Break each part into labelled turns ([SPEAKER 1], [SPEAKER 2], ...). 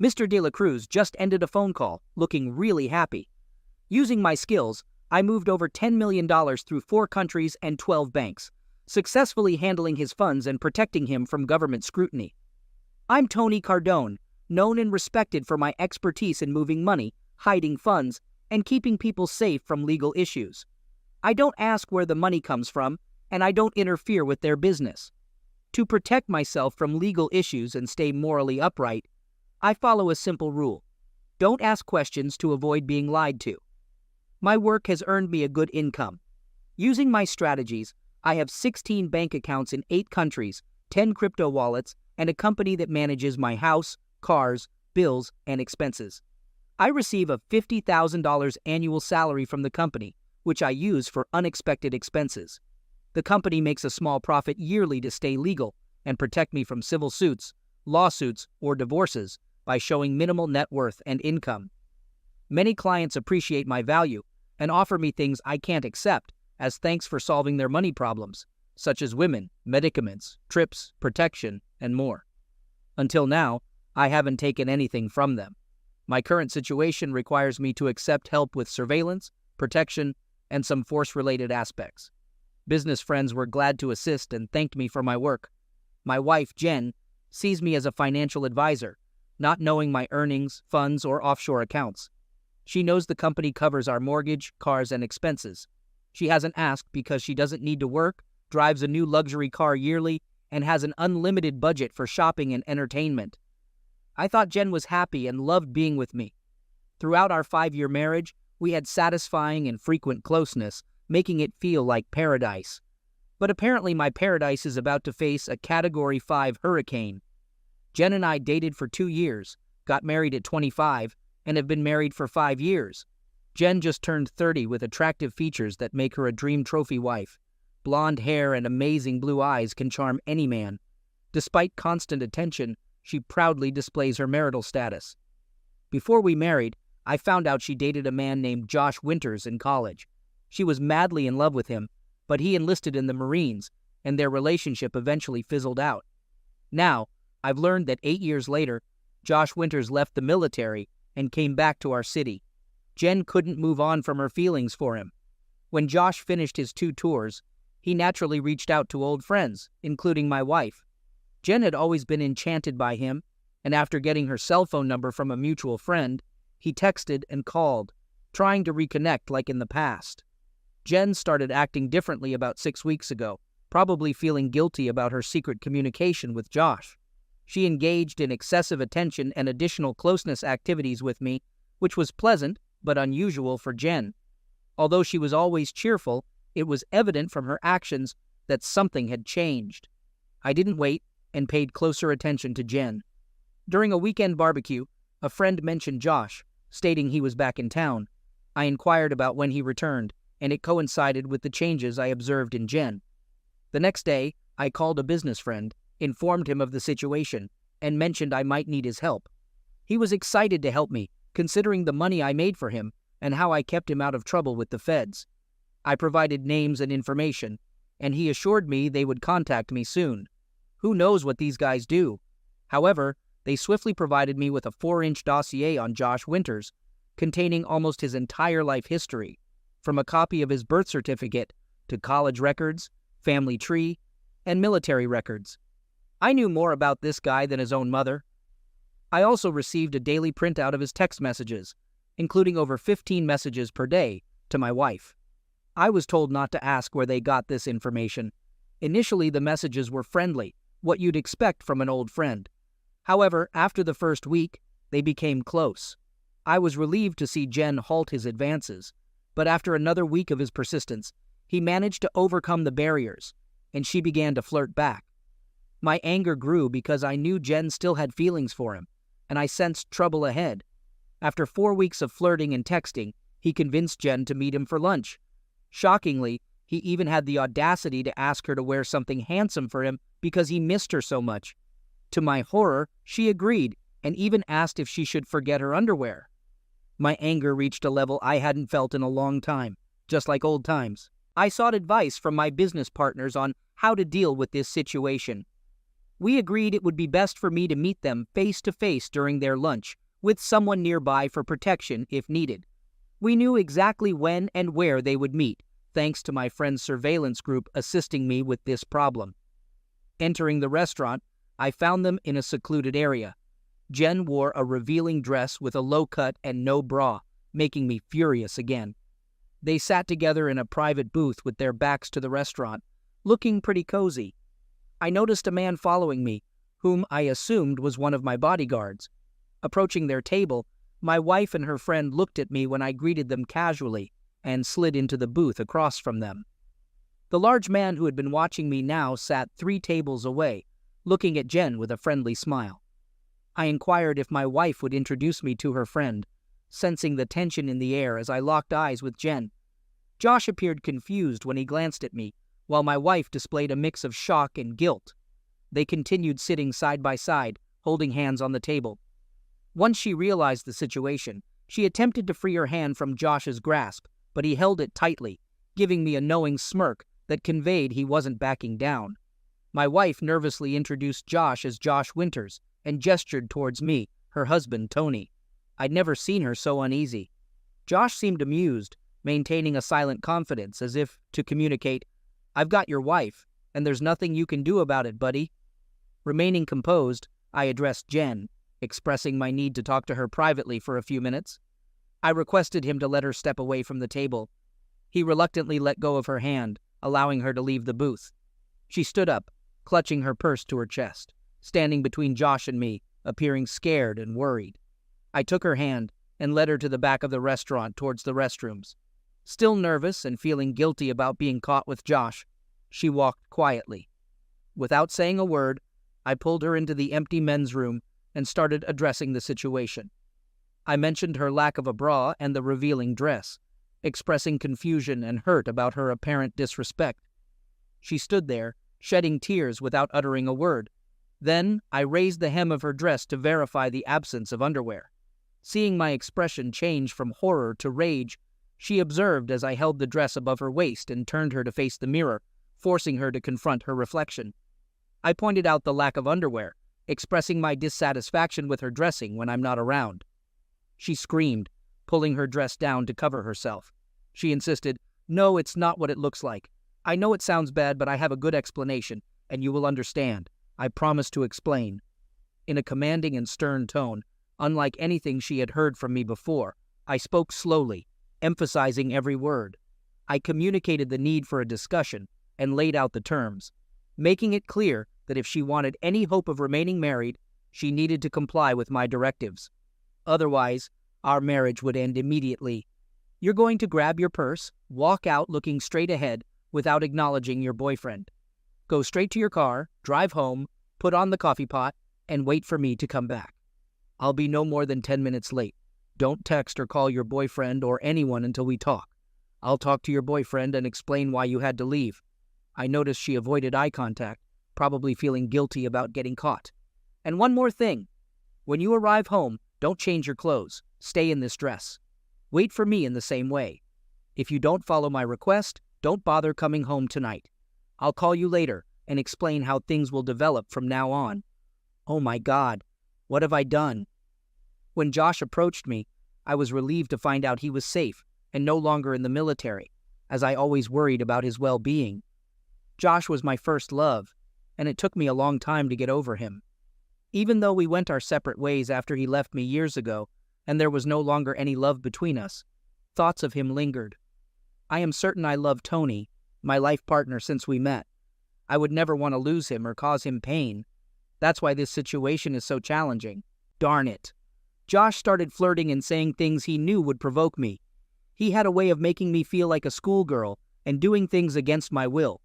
[SPEAKER 1] Mr. De La Cruz just ended a phone call, looking really happy. Using my skills, I moved over $10 million through 4 countries and 12 banks, successfully handling his funds and protecting him from government scrutiny. I'm Tony Cardone, known and respected for my expertise in moving money, hiding funds, and keeping people safe from legal issues. I don't ask where the money comes from, and I don't interfere with their business. To protect myself from legal issues and stay morally upright, I follow a simple rule. Don't ask questions to avoid being lied to. My work has earned me a good income. Using my strategies, I have 16 bank accounts in 8 countries, 10 crypto wallets, and a company that manages my house, cars, bills, and expenses. I receive a $50,000 annual salary from the company, which I use for unexpected expenses. The company makes a small profit yearly to stay legal and protect me from civil suits, lawsuits, or divorces by showing minimal net worth and income. Many clients appreciate my value and offer me things I can't accept as thanks for solving their money problems, such as women, medicaments, trips, protection, and more. Until now, I haven't taken anything from them. My current situation requires me to accept help with surveillance, protection, and some force-related aspects. Business friends were glad to assist and thanked me for my work. My wife, Jen, sees me as a financial advisor, not knowing my earnings, funds, or offshore accounts. She knows the company covers our mortgage, cars, and expenses. She hasn't asked because she doesn't need to work, drives a new luxury car yearly, and has an unlimited budget for shopping and entertainment. I thought Jen was happy and loved being with me. Throughout our 5-year marriage, we had satisfying and frequent closeness, making it feel like paradise. But apparently my paradise is about to face a Category 5 hurricane. Jen and I dated for 2 years, got married at 25, and have been married for 5 years. Jen just turned 30 with attractive features that make her a dream trophy wife. Blonde hair and amazing blue eyes can charm any man. Despite constant attention, she proudly displays her marital status. Before we married, I found out she dated a man named Josh Winters in college. She was madly in love with him, but he enlisted in the Marines, and their relationship eventually fizzled out. Now, I've learned that 8 years later, Josh Winters left the military and came back to our city. Jen couldn't move on from her feelings for him. When Josh finished his 2 tours, he naturally reached out to old friends, including my wife. Jen had always been enchanted by him, and after getting her cell phone number from a mutual friend, he texted and called, trying to reconnect like in the past. Jen started acting differently about 6 weeks ago, probably feeling guilty about her secret communication with Josh. She engaged in excessive attention and additional closeness activities with me, which was pleasant but unusual for Jen. Although she was always cheerful, it was evident from her actions that something had changed. I didn't wait and paid closer attention to Jen. During a weekend barbecue, a friend mentioned Josh, stating he was back in town. I inquired about when he returned, and it coincided with the changes I observed in Jen. The next day, I called a business friend, informed him of the situation, and mentioned I might need his help. He was excited to help me, considering the money I made for him and how I kept him out of trouble with the feds. I provided names and information, and he assured me they would contact me soon. Who knows what these guys do? However, they swiftly provided me with a 4-inch dossier on Josh Winters, containing almost his entire life history, from a copy of his birth certificate to college records, family tree, and military records. I knew more about this guy than his own mother. I also received a daily printout of his text messages, including over 15 messages per day, to my wife. I was told not to ask where they got this information. Initially, the messages were friendly, what you'd expect from an old friend. However, after the first week, they became close. I was relieved to see Jen halt his advances, but after another week of his persistence, he managed to overcome the barriers, and she began to flirt back. My anger grew because I knew Jen still had feelings for him, and I sensed trouble ahead. After 4 weeks of flirting and texting, he convinced Jen to meet him for lunch. Shockingly, he even had the audacity to ask her to wear something handsome for him because he missed her so much. To my horror, she agreed and even asked if she should forget her underwear. My anger reached a level I hadn't felt in a long time, just like old times. I sought advice from my business partners on how to deal with this situation. We agreed it would be best for me to meet them face to face during their lunch, with someone nearby for protection if needed. We knew exactly when and where they would meet, thanks to my friend's surveillance group assisting me with this problem. Entering the restaurant, I found them in a secluded area. Jen wore a revealing dress with a low cut and no bra, making me furious again. They sat together in a private booth with their backs to the restaurant, looking pretty cozy. I noticed a man following me, whom I assumed was one of my bodyguards. Approaching their table, my wife and her friend looked at me when I greeted them casually and slid into the booth across from them. The large man who had been watching me now sat 3 tables away, looking at Jen with a friendly smile. I inquired if my wife would introduce me to her friend, sensing the tension in the air as I locked eyes with Jen. Josh appeared confused when he glanced at me, while my wife displayed a mix of shock and guilt. They continued sitting side by side, holding hands on the table. Once she realized the situation, she attempted to free her hand from Josh's grasp, but he held it tightly, giving me a knowing smirk that conveyed he wasn't backing down. My wife nervously introduced Josh as Josh Winters and gestured towards me, her husband, Tony. I'd never seen her so uneasy. Josh seemed amused, maintaining a silent confidence as if to communicate, "I've got your wife, and there's nothing you can do about it, buddy." Remaining composed, I addressed Jen, expressing my need to talk to her privately for a few minutes. I requested him to let her step away from the table. He reluctantly let go of her hand, allowing her to leave the booth. She stood up, clutching her purse to her chest, standing between Josh and me, appearing scared and worried. I took her hand and led her to the back of the restaurant towards the restrooms. Still nervous and feeling guilty about being caught with Josh, she walked quietly. Without saying a word, I pulled her into the empty men's room and started addressing the situation. I mentioned her lack of a bra and the revealing dress, expressing confusion and hurt about her apparent disrespect. She stood there, shedding tears without uttering a word. Then I raised the hem of her dress to verify the absence of underwear. Seeing my expression change from horror to rage, she observed as I held the dress above her waist and turned her to face the mirror, forcing her to confront her reflection. I pointed out the lack of underwear, expressing my dissatisfaction with her dressing when I'm not around. She screamed, pulling her dress down to cover herself. She insisted, "No, it's not what it looks like. I know it sounds bad, but I have a good explanation, and you will understand. I promise to explain." In a commanding and stern tone, unlike anything she had heard from me before, I spoke slowly, emphasizing every word. I communicated the need for a discussion and laid out the terms, making it clear that if she wanted any hope of remaining married, she needed to comply with my directives. Otherwise, our marriage would end immediately. You're going to grab your purse, walk out looking straight ahead without acknowledging your boyfriend. Go straight to your car, drive home, put on the coffee pot, and wait for me to come back. I'll be no more than 10 minutes late. Don't text or call your boyfriend or anyone until we talk. I'll talk to your boyfriend and explain why you had to leave. I noticed she avoided eye contact, probably feeling guilty about getting caught. And one more thing. When you arrive home, don't change your clothes. Stay in this dress. Wait for me in the same way. If you don't follow my request, don't bother coming home tonight. I'll call you later and explain how things will develop from now on. Oh my God, what have I done? When Josh approached me, I was relieved to find out he was safe and no longer in the military, as I always worried about his well-being. Josh was my first love, and it took me a long time to get over him. Even though we went our separate ways after he left me years ago, and there was no longer any love between us, thoughts of him lingered. I am certain I love Tony, my life partner since we met. I would never want to lose him or cause him pain. That's why this situation is so challenging. Darn it. Josh started flirting and saying things he knew would provoke me. He had a way of making me feel like a schoolgirl and doing things against my will.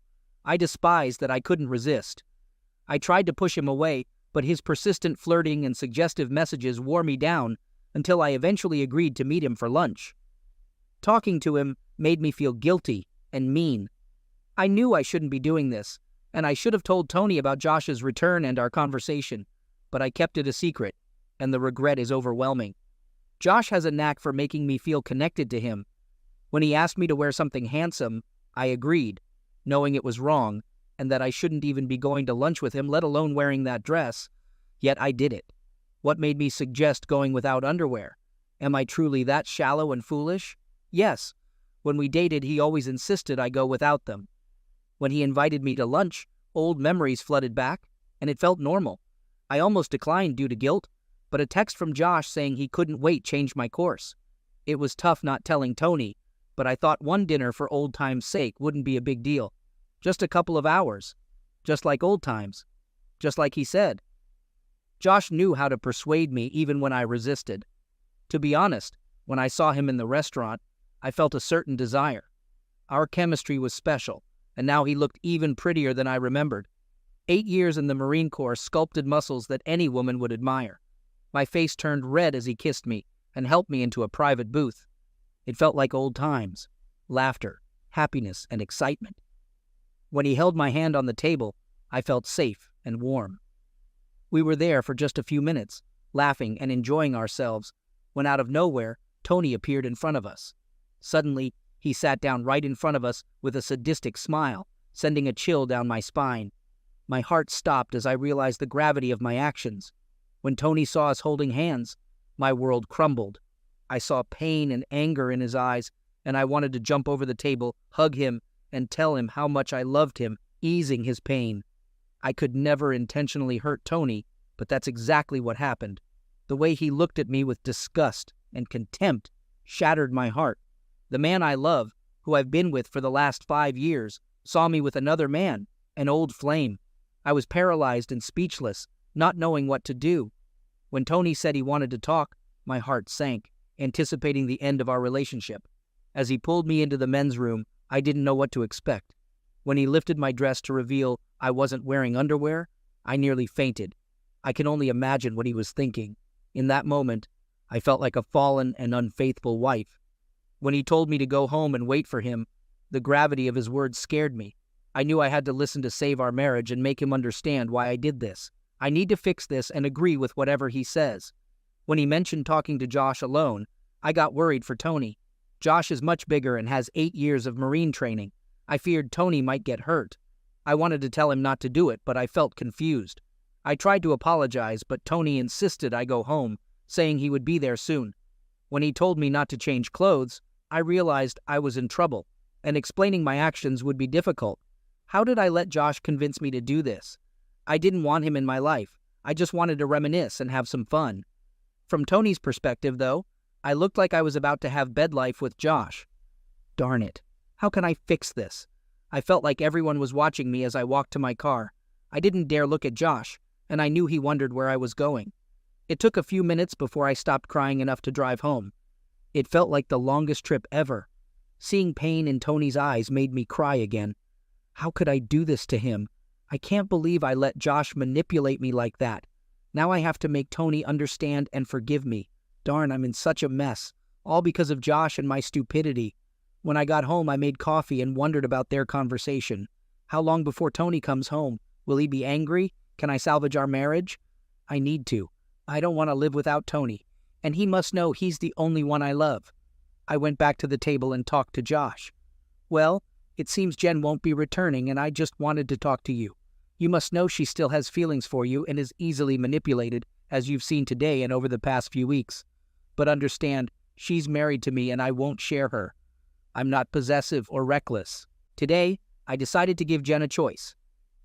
[SPEAKER 1] I despised that I couldn't resist. I tried to push him away, but his persistent flirting and suggestive messages wore me down until I eventually agreed to meet him for lunch. Talking to him made me feel guilty and mean. I knew I shouldn't be doing this, and I should have told Tony about Josh's return and our conversation, but I kept it a secret, and the regret is overwhelming. Josh has a knack for making me feel connected to him. When he asked me to wear something handsome, I agreed, knowing it was wrong, and that I shouldn't even be going to lunch with him, let alone wearing that dress. Yet I did it. What made me suggest going without underwear? Am I truly that shallow and foolish? Yes. When we dated, he always insisted I go without them. When he invited me to lunch, old memories flooded back, and it felt normal. I almost declined due to guilt, but a text from Josh saying he couldn't wait changed my course. It was tough not telling Tony, but I thought one dinner for old times' sake wouldn't be a big deal. Just a couple of hours. Just like old times. Just like he said. Josh knew how to persuade me even when I resisted. To be honest, when I saw him in the restaurant, I felt a certain desire. Our chemistry was special, and now he looked even prettier than I remembered. 8 years in the Marine Corps sculpted muscles that any woman would admire. My face turned red as he kissed me and helped me into a private booth. It felt like old times, laughter, happiness, and excitement. When he held my hand on the table, I felt safe and warm. We were there for just a few minutes, laughing and enjoying ourselves, when out of nowhere, Tony appeared in front of us. Suddenly, he sat down right in front of us with a sadistic smile, sending a chill down my spine. My heart stopped as I realized the gravity of my actions. When Tony saw us holding hands, my world crumbled. I saw pain and anger in his eyes, and I wanted to jump over the table, hug him, and tell him how much I loved him, easing his pain. I could never intentionally hurt Tony, but that's exactly what happened. The way he looked at me with disgust and contempt shattered my heart. The man I love, who I've been with for the last 5 years, saw me with another man, an old flame. I was paralyzed and speechless, not knowing what to do. When Tony said he wanted to talk, my heart sank, anticipating the end of our relationship. As he pulled me into the men's room, I didn't know what to expect. When he lifted my dress to reveal I wasn't wearing underwear, I nearly fainted. I can only imagine what he was thinking. In that moment, I felt like a fallen and unfaithful wife. When he told me to go home and wait for him, the gravity of his words scared me. I knew I had to listen to save our marriage and make him understand why I did this. I need to fix this and agree with whatever he says. When he mentioned talking to Josh alone, I got worried for Tony. Josh is much bigger and has 8 years of Marine training. I feared Tony might get hurt. I wanted to tell him not to do it, but I felt confused. I tried to apologize, but Tony insisted I go home, saying he would be there soon. When he told me not to change clothes, I realized I was in trouble, and explaining my actions would be difficult. How did I let Josh convince me to do this? I didn't want him in my life. I just wanted to reminisce and have some fun. From Tony's perspective, though, I looked like I was about to have bed life with Josh. Darn it. How can I fix this? I felt like everyone was watching me as I walked to my car. I didn't dare look at Josh, and I knew he wondered where I was going. It took a few minutes before I stopped crying enough to drive home. It felt like the longest trip ever. Seeing pain in Tony's eyes made me cry again. How could I do this to him? I can't believe I let Josh manipulate me like that. Now I have to make Tony understand and forgive me. Darn, I'm in such a mess, all because of Josh and my stupidity. When I got home, I made coffee and wondered about their conversation. How long before Tony comes home? Will he be angry? Can I salvage our marriage? I need to. I don't want to live without Tony, and he must know he's the only one I love. I went back to the table and talked to Josh. Well, it seems Jen won't be returning, and I just wanted to talk to you. You must know she still has feelings for you and is easily manipulated, as you've seen today and over the past few weeks. But understand, she's married to me and I won't share her. I'm not possessive or reckless. Today, I decided to give Jen a choice.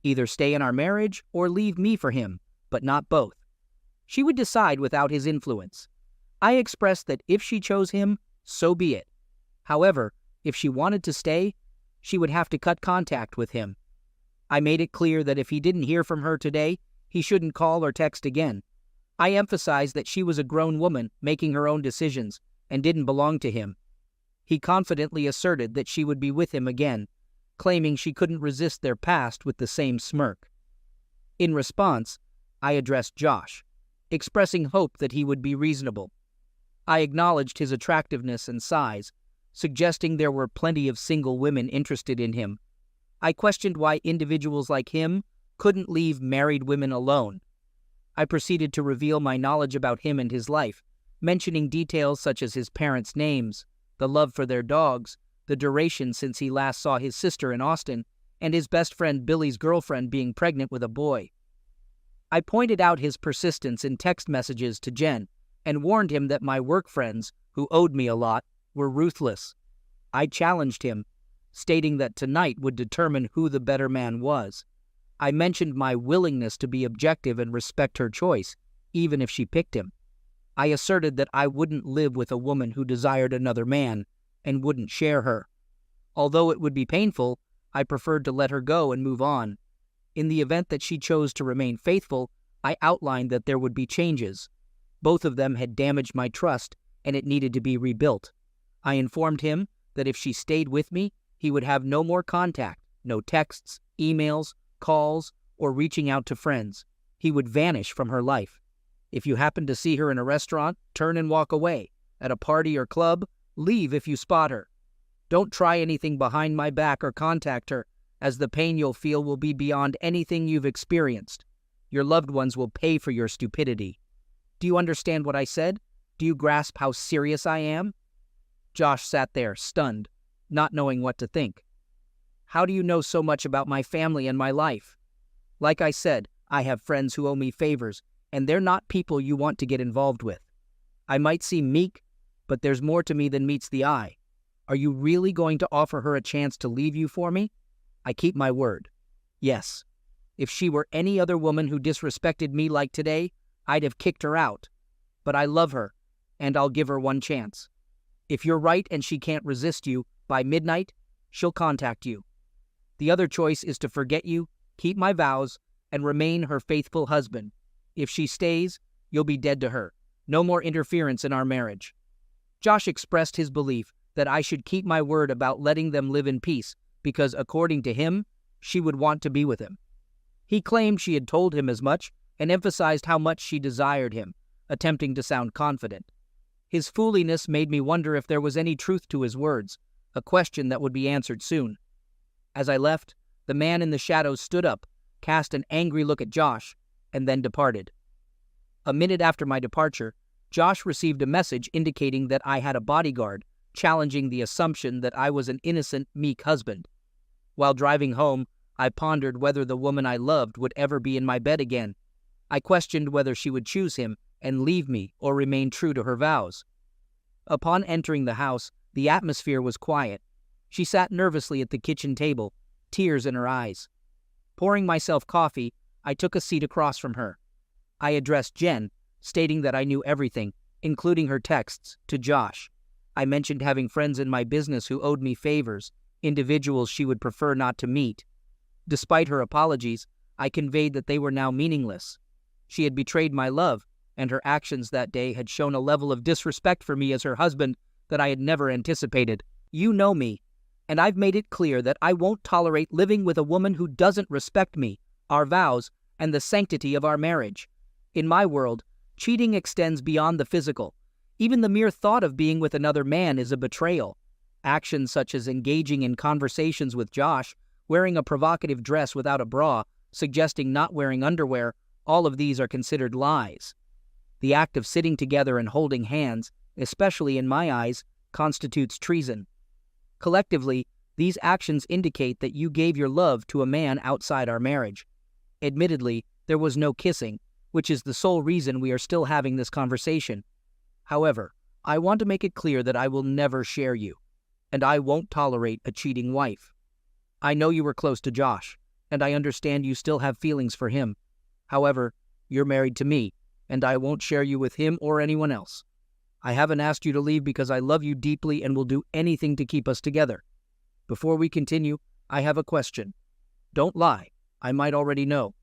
[SPEAKER 1] Either stay in our marriage or leave me for him, but not both. She would decide without his influence. I expressed that if she chose him, so be it. However, if she wanted to stay, she would have to cut contact with him. I made it clear that if he didn't hear from her today, he shouldn't call or text again. I emphasized that she was a grown woman making her own decisions and didn't belong to him. He confidently asserted that she would be with him again, claiming she couldn't resist their past with the same smirk. In response, I addressed Josh, expressing hope that he would be reasonable. I acknowledged his attractiveness and size, suggesting there were plenty of single women interested in him. I questioned why individuals like him couldn't leave married women alone. I proceeded to reveal my knowledge about him and his life, mentioning details such as his parents' names, the love for their dogs, the duration since he last saw his sister in Austin, and his best friend Billy's girlfriend being pregnant with a boy. I pointed out his persistence in text messages to Jen and warned him that my work friends, who owed me a lot, were ruthless. I challenged him, stating that tonight would determine who the better man was. I mentioned my willingness to be objective and respect her choice, even if she picked him. I asserted that I wouldn't live with a woman who desired another man and wouldn't share her. Although it would be painful, I preferred to let her go and move on. In the event that she chose to remain faithful, I outlined that there would be changes. Both of them had damaged my trust, and it needed to be rebuilt. I informed him that if she stayed with me, he would have no more contact, no texts, emails, calls, or reaching out to friends. He would vanish from her life. If you happen to see her in a restaurant, turn and walk away. At a party or club, leave if you spot her. Don't try anything behind my back or contact her, as the pain you'll feel will be beyond anything you've experienced. Your loved ones will pay for your stupidity. Do you understand what I said? Do you grasp how serious I am? Josh sat there, stunned, not knowing what to think. How do you know so much about my family and my life? Like I said, I have friends who owe me favors, and they're not people you want to get involved with. I might seem meek, but there's more to me than meets the eye. Are you really going to offer her a chance to leave you for me? I keep my word. Yes. If she were any other woman who disrespected me like today, I'd have kicked her out. But I love her, and I'll give her one chance. If you're right and she can't resist you, by midnight, she'll contact you. The other choice is to forget you, keep my vows, and remain her faithful husband. If she stays, you'll be dead to her. No more interference in our marriage. Josh expressed his belief that I should keep my word about letting them live in peace because, according to him, she would want to be with him. He claimed she had told him as much and emphasized how much she desired him, attempting to sound confident. His foolishness made me wonder if there was any truth to his words, a question that would be answered soon. As I left, the man in the shadows stood up, cast an angry look at Josh, and then departed. A minute after my departure, Josh received a message indicating that I had a bodyguard, challenging the assumption that I was an innocent, meek husband. While driving home, I pondered whether the woman I loved would ever be in my bed again. I questioned whether she would choose him and leave me or remain true to her vows. Upon entering the house, the atmosphere was quiet. She sat nervously at the kitchen table, tears in her eyes. Pouring myself coffee, I took a seat across from her. I addressed Jen, stating that I knew everything, including her texts, to Josh. I mentioned having friends in my business who owed me favors, individuals she would prefer not to meet. Despite her apologies, I conveyed that they were now meaningless. She had betrayed my love, and her actions that day had shown a level of disrespect for me as her husband that I had never anticipated. You know me, and I've made it clear that I won't tolerate living with a woman who doesn't respect me, our vows, and the sanctity of our marriage. In my world, cheating extends beyond the physical. Even the mere thought of being with another man is a betrayal. Actions such as engaging in conversations with Josh, wearing a provocative dress without a bra, suggesting not wearing underwear, all of these are considered lies. The act of sitting together and holding hands, especially in my eyes, constitutes treason. Collectively, these actions indicate that you gave your love to a man outside our marriage. Admittedly, there was no kissing, which is the sole reason we are still having this conversation. However, I want to make it clear that I will never share you, and I won't tolerate a cheating wife. I know you were close to Josh, and I understand you still have feelings for him. However, you're married to me, and I won't share you with him or anyone else. I haven't asked you to leave because I love you deeply and will do anything to keep us together. Before we continue, I have a question. Don't lie, I might already know.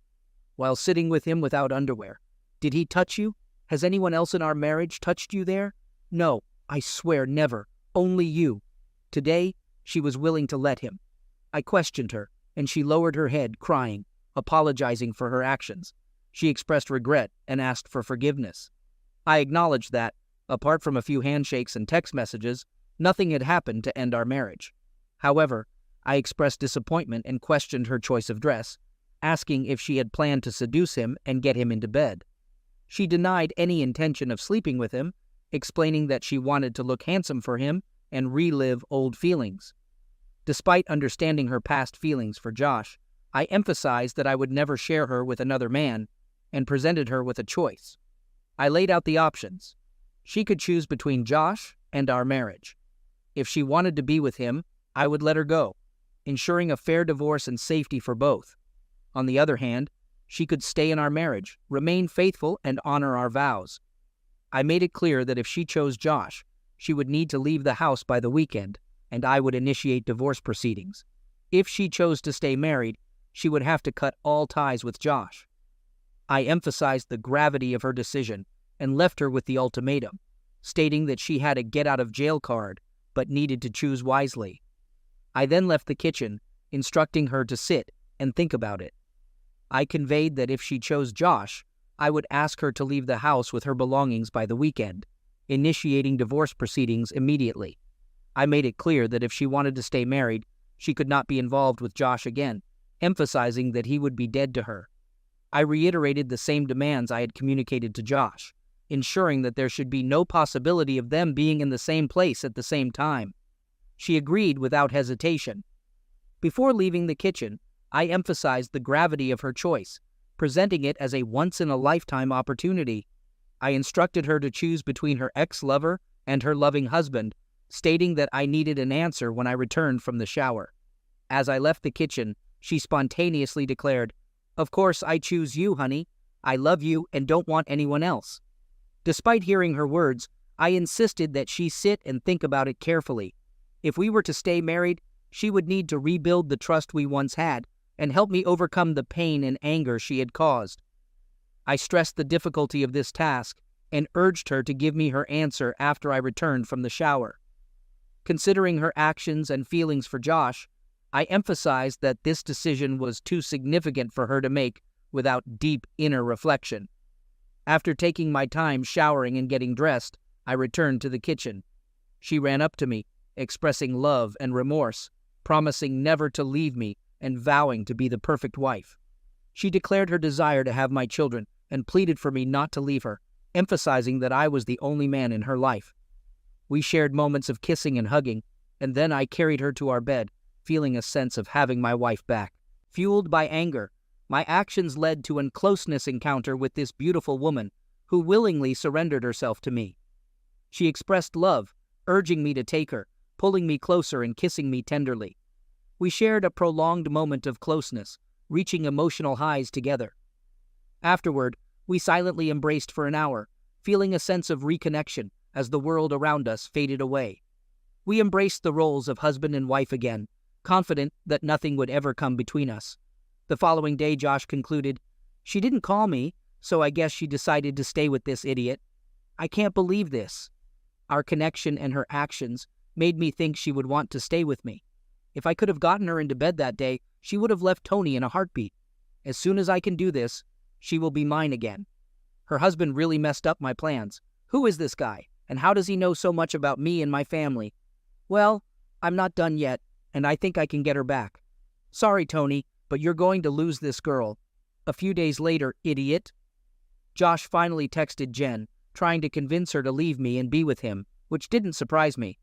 [SPEAKER 1] While sitting with him without underwear, did he touch you? Has anyone else in our marriage touched you there? No, I swear never, only you. Today, she was willing to let him. I questioned her, and she lowered her head, crying, apologizing for her actions. She expressed regret and asked for forgiveness. I acknowledged that, apart from a few handshakes and text messages, nothing had happened to end our marriage. However, I expressed disappointment and questioned her choice of dress, asking if she had planned to seduce him and get him into bed. She denied any intention of sleeping with him, explaining that she wanted to look handsome for him and relive old feelings. Despite understanding her past feelings for Josh, I emphasized that I would never share her with another man and presented her with a choice. I laid out the options. She could choose between Josh and our marriage. If she wanted to be with him, I would let her go, ensuring a fair divorce and safety for both. On the other hand, she could stay in our marriage, remain faithful, and honor our vows. I made it clear that if she chose Josh, she would need to leave the house by the weekend, and I would initiate divorce proceedings. If she chose to stay married, she would have to cut all ties with Josh. I emphasized the gravity of her decision and left her with the ultimatum, stating that she had a get-out-of-jail card but needed to choose wisely. I then left the kitchen, instructing her to sit and think about it. I conveyed that if she chose Josh, I would ask her to leave the house with her belongings by the weekend, initiating divorce proceedings immediately. I made it clear that if she wanted to stay married, she could not be involved with Josh again, emphasizing that he would be dead to her. I reiterated the same demands I had communicated to Josh, ensuring that there should be no possibility of them being in the same place at the same time. She agreed without hesitation. Before leaving the kitchen, I emphasized the gravity of her choice, presenting it as a once-in-a-lifetime opportunity. I instructed her to choose between her ex-lover and her loving husband, stating that I needed an answer when I returned from the shower. As I left the kitchen, she spontaneously declared, "Of course I choose you, honey. I love you and don't want anyone else." Despite hearing her words, I insisted that she sit and think about it carefully. If we were to stay married, she would need to rebuild the trust we once had and help me overcome the pain and anger she had caused. I stressed the difficulty of this task and urged her to give me her answer after I returned from the shower. Considering her actions and feelings for Josh, I emphasized that this decision was too significant for her to make without deep inner reflection. After taking my time showering and getting dressed, I returned to the kitchen. She ran up to me, expressing love and remorse, promising never to leave me and vowing to be the perfect wife. She declared her desire to have my children and pleaded for me not to leave her, emphasizing that I was the only man in her life. We shared moments of kissing and hugging, and then I carried her to our bed, feeling a sense of having my wife back. Fueled by anger, my actions led to a closeness encounter with this beautiful woman who willingly surrendered herself to me. She expressed love, urging me to take her, pulling me closer and kissing me tenderly. We shared a prolonged moment of closeness, reaching emotional highs together. Afterward, we silently embraced for an hour, feeling a sense of reconnection as the world around us faded away. We embraced the roles of husband and wife again, confident that nothing would ever come between us. The following day, Josh concluded, "She didn't call me, so I guess she decided to stay with this idiot. I can't believe this." Our connection and her actions made me think she would want to stay with me. If I could have gotten her into bed that day, she would have left Tony in a heartbeat. As soon as I can do this, she will be mine again. Her husband really messed up my plans. Who is this guy, and how does he know so much about me and my family? Well, I'm not done yet, and I think I can get her back. Sorry, Tony, but you're going to lose this girl. A few days later, idiot. Josh finally texted Jen, trying to convince her to leave me and be with him, which didn't surprise me.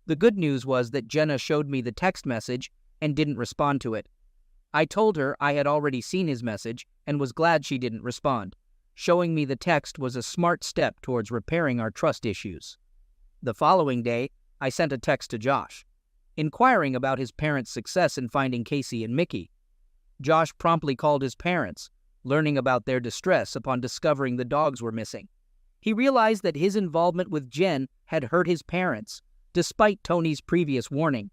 [SPEAKER 1] The good news was that Jenna showed me the text message and didn't respond to it. I told her I had already seen his message and was glad she didn't respond. Showing me the text was a smart step towards repairing our trust issues. The following day, I sent a text to Josh, inquiring about his parents' success in finding Casey and Mickey. Josh promptly called his parents, learning about their distress upon discovering the dogs were missing. He realized that his involvement with Jen had hurt his parents, despite Tony's previous warning.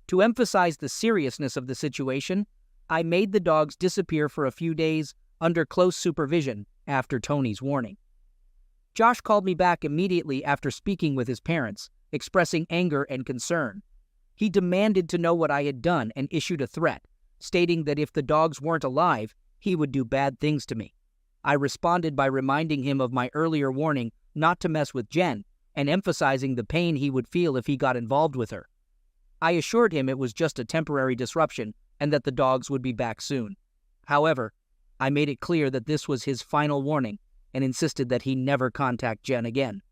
[SPEAKER 1] To emphasize the seriousness of the situation, I made the dogs disappear for a few days under close supervision after Tony's warning. Josh called me back immediately after speaking with his parents, expressing anger and concern. He demanded to know what I had done and issued a threat, stating that if the dogs weren't alive, he would do bad things to me. I responded by reminding him of my earlier warning not to mess with Jen, and emphasizing the pain he would feel if he got involved with her. I assured him it was just a temporary disruption and that the dogs would be back soon. However, I made it clear that this was his final warning and insisted that he never contact Jen again.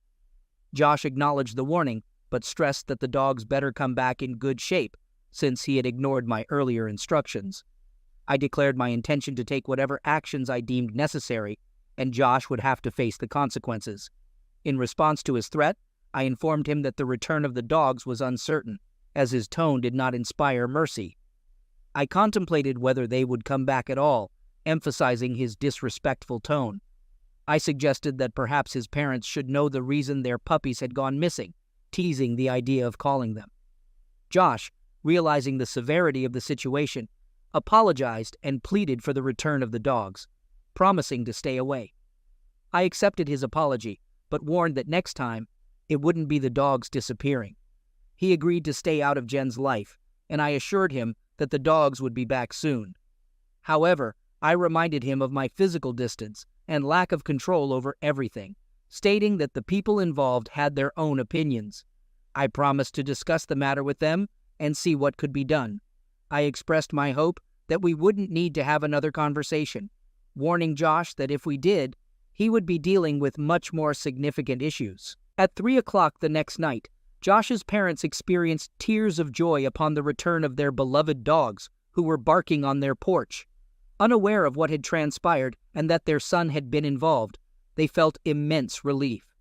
[SPEAKER 1] Josh acknowledged the warning, but stressed that the dogs better come back in good shape, since he had ignored my earlier instructions. I declared my intention to take whatever actions I deemed necessary, and Josh would have to face the consequences. In response to his threat, I informed him that the return of the dogs was uncertain, as his tone did not inspire mercy. I contemplated whether they would come back at all, emphasizing his disrespectful tone. I suggested that perhaps his parents should know the reason their puppies had gone missing, teasing the idea of calling them. Josh, realizing the severity of the situation, apologized and pleaded for the return of the dogs, promising to stay away. I accepted his apology, but warned that next time, it wouldn't be the dogs disappearing. He agreed to stay out of Jen's life, and I assured him that the dogs would be back soon. However, I reminded him of my physical distance and lack of control over everything, stating that the people involved had their own opinions. I promised to discuss the matter with them and see what could be done. I expressed my hope that we wouldn't need to have another conversation, warning Josh that if we did, he would be dealing with much more significant issues. At 3 o'clock the next night, Josh's parents experienced tears of joy upon the return of their beloved dogs, who were barking on their porch. Unaware of what had transpired and that their son had been involved, they felt immense relief.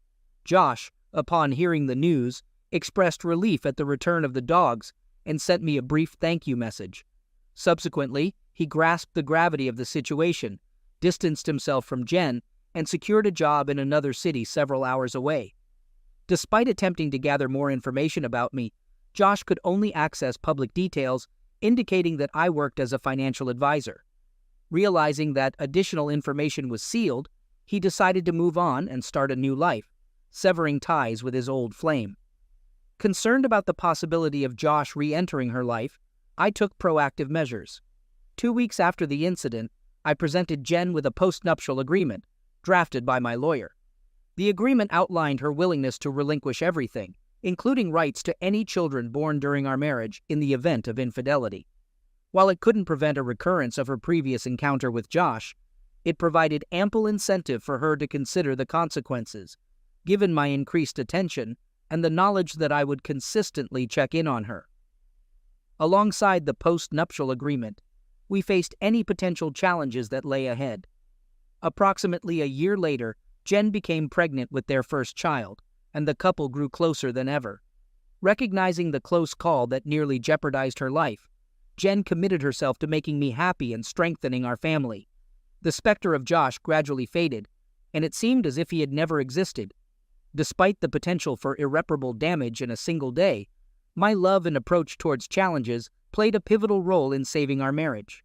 [SPEAKER 1] Josh, upon hearing the news, expressed relief at the return of the dogs and sent me a brief thank you message. Subsequently, he grasped the gravity of the situation, distanced himself from Jen, and secured a job in another city several hours away. Despite attempting to gather more information about me, Josh could only access public details, indicating that I worked as a financial advisor. Realizing that additional information was sealed, he decided to move on and start a new life, severing ties with his old flame. Concerned about the possibility of Josh re-entering her life, I took proactive measures. 2 weeks after the incident, I presented Jen with a postnuptial agreement, drafted by my lawyer. The agreement outlined her willingness to relinquish everything, including rights to any children born during our marriage in the event of infidelity. While it couldn't prevent a recurrence of her previous encounter with Josh, it provided ample incentive for her to consider the consequences, given my increased attention and the knowledge that I would consistently check in on her. Alongside the post-nuptial agreement, we faced any potential challenges that lay ahead. Approximately a year later, Jen became pregnant with their first child, and the couple grew closer than ever. Recognizing the close call that nearly jeopardized her life, Jen committed herself to making me happy and strengthening our family. The specter of Josh gradually faded, and it seemed as if he had never existed. Despite the potential for irreparable damage in a single day, my love and approach towards challenges played a pivotal role in saving our marriage.